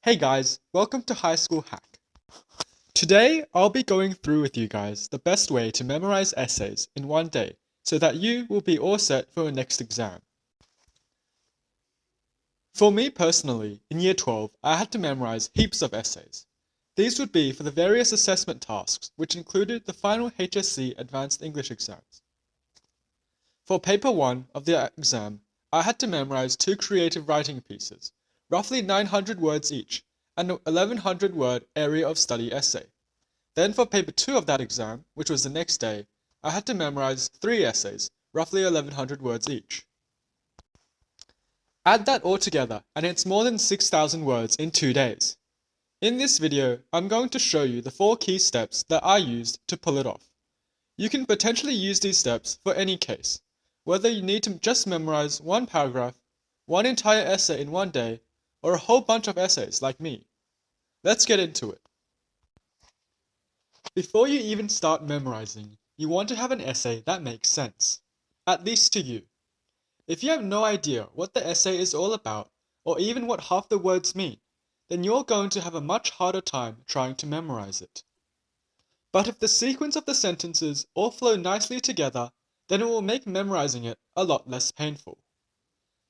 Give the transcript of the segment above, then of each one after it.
Hey guys, welcome to High School Hack. Today, I'll be going through with you guys the best way to memorize essays in one day so that you will be all set for your next exam. For me personally, in Year 12, I had to memorize heaps of essays. These would be for the various assessment tasks, which included the final HSC Advanced English exams. For Paper 1 of the exam, I had to memorize two creative writing pieces, roughly 900 words each, and an 1100 word area of study essay. Then for Paper 2 of that exam, which was the next day, I had to memorize three essays, roughly 1100 words each. Add that all together, and it's more than 6,000 words in 2 days. In this video, I'm going to show you the 4 key steps that I used to pull it off. You can potentially use these steps for any case, whether you need to just memorize one paragraph, one entire essay in one day, or a whole bunch of essays like me. Let's get into it. Before you even start memorizing, you want to have an essay that makes sense, at least to you. If you have no idea what the essay is all about, or even what half the words mean, then you're going to have a much harder time trying to memorize it. But if the sequence of the sentences all flow nicely together, then it will make memorizing it a lot less painful.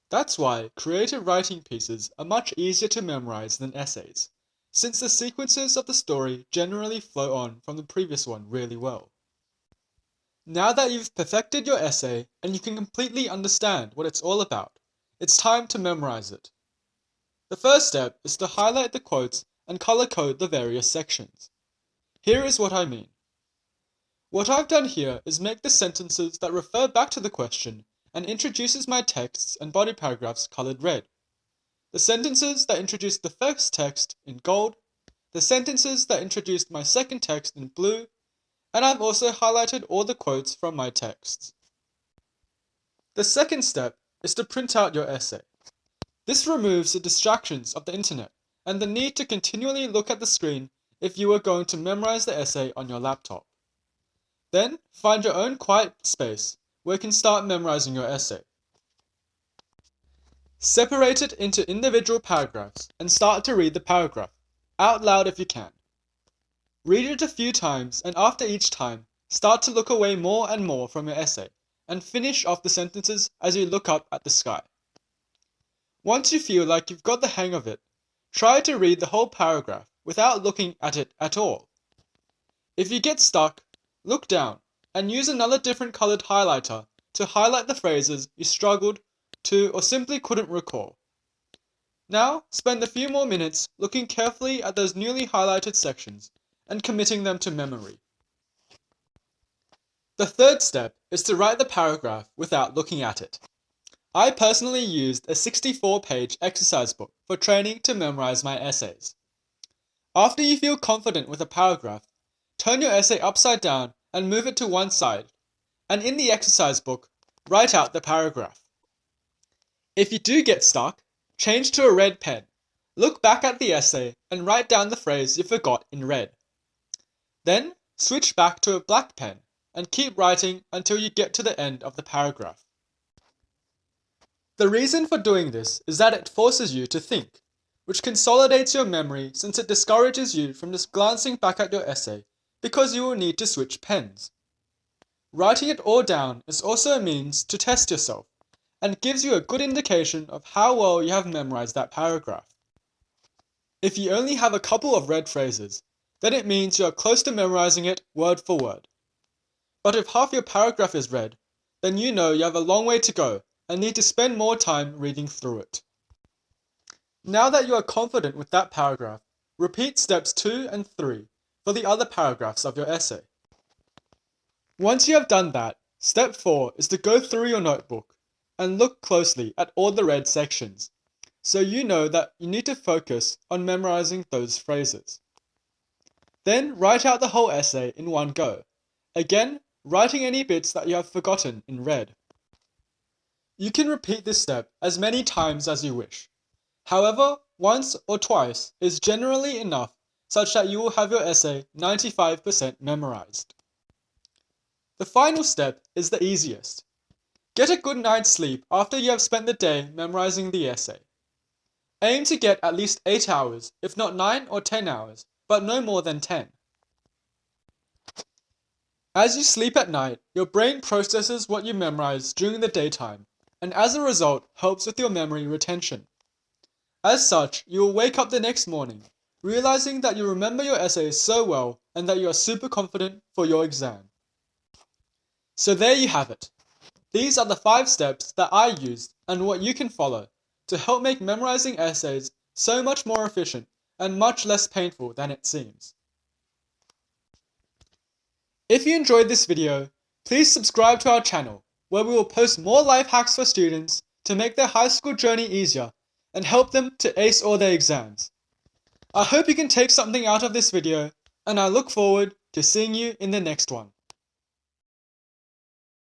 That's why creative writing pieces are much easier to memorize than essays, since the sequences of the story generally flow on from the previous one really well. Now that you've perfected your essay and you can completely understand what it's all about, it's time to memorize it. The first step is to highlight the quotes and color code the various sections. Here is what I mean. What I've done here is make the sentences that refer back to the question and introduces my texts and body paragraphs colored red. The sentences that introduced the first text in gold, the sentences that introduced my second text in blue, and I've also highlighted all the quotes from my texts. The second step is to print out your essay. This removes the distractions of the internet and the need to continually look at the screen if you are going to memorize the essay on your laptop. Then, find your own quiet space where you can start memorizing your essay. Separate it into individual paragraphs and start to read the paragraph, out loud if you can. Read it a few times and after each time, start to look away more and more from your essay and finish off the sentences as you look up at the sky. Once you feel like you've got the hang of it, try to read the whole paragraph without looking at it at all. If you get stuck, look down and use another different colored highlighter to highlight the phrases you struggled to or simply couldn't recall. Now, spend a few more minutes looking carefully at those newly highlighted sections and committing them to memory. The third step is to write the paragraph without looking at it. I personally used a 64-page exercise book for training to memorize my essays. After you feel confident with a paragraph, turn your essay upside down and move it to one side, and in the exercise book, write out the paragraph. If you do get stuck, change to a red pen. Look back at the essay and write down the phrase you forgot in red. Then, switch back to a black pen and keep writing until you get to the end of the paragraph. The reason for doing this is that it forces you to think, which consolidates your memory since it discourages you from just glancing back at your essay because you will need to switch pens. Writing it all down is also a means to test yourself and gives you a good indication of how well you have memorized that paragraph. If you only have a couple of red phrases, then it means you are close to memorizing it word for word. But if half your paragraph is red, then you know you have a long way to go and need to spend more time reading through it. Now that you are confident with that paragraph, repeat steps 2 and 3 for the other paragraphs of your essay. Once you have done that, step 4 is to go through your notebook and look closely at all the red sections, so you know that you need to focus on memorizing those phrases. Then write out the whole essay in one go, again writing any bits that you have forgotten in red. You can repeat this step as many times as you wish. However, once or twice is generally enough such that you will have your essay 95% memorized. The final step is the easiest. Get a good night's sleep after you have spent the day memorizing the essay. Aim to get at least 8 hours, if not 9 or 10 hours, but no more than 10. As you sleep at night, your brain processes what you memorize during the daytime, and as a result helps with your memory retention. As such, you will wake up the next morning, realizing that you remember your essays so well and that you are super confident for your exam. So there you have it. These are the 5 steps that I used and what you can follow to help make memorizing essays so much more efficient and much less painful than it seems. If you enjoyed this video, please subscribe to our channel, where we will post more life hacks for students to make their high school journey easier and help them to ace all their exams. I hope you can take something out of this video, and I look forward to seeing you in the next one.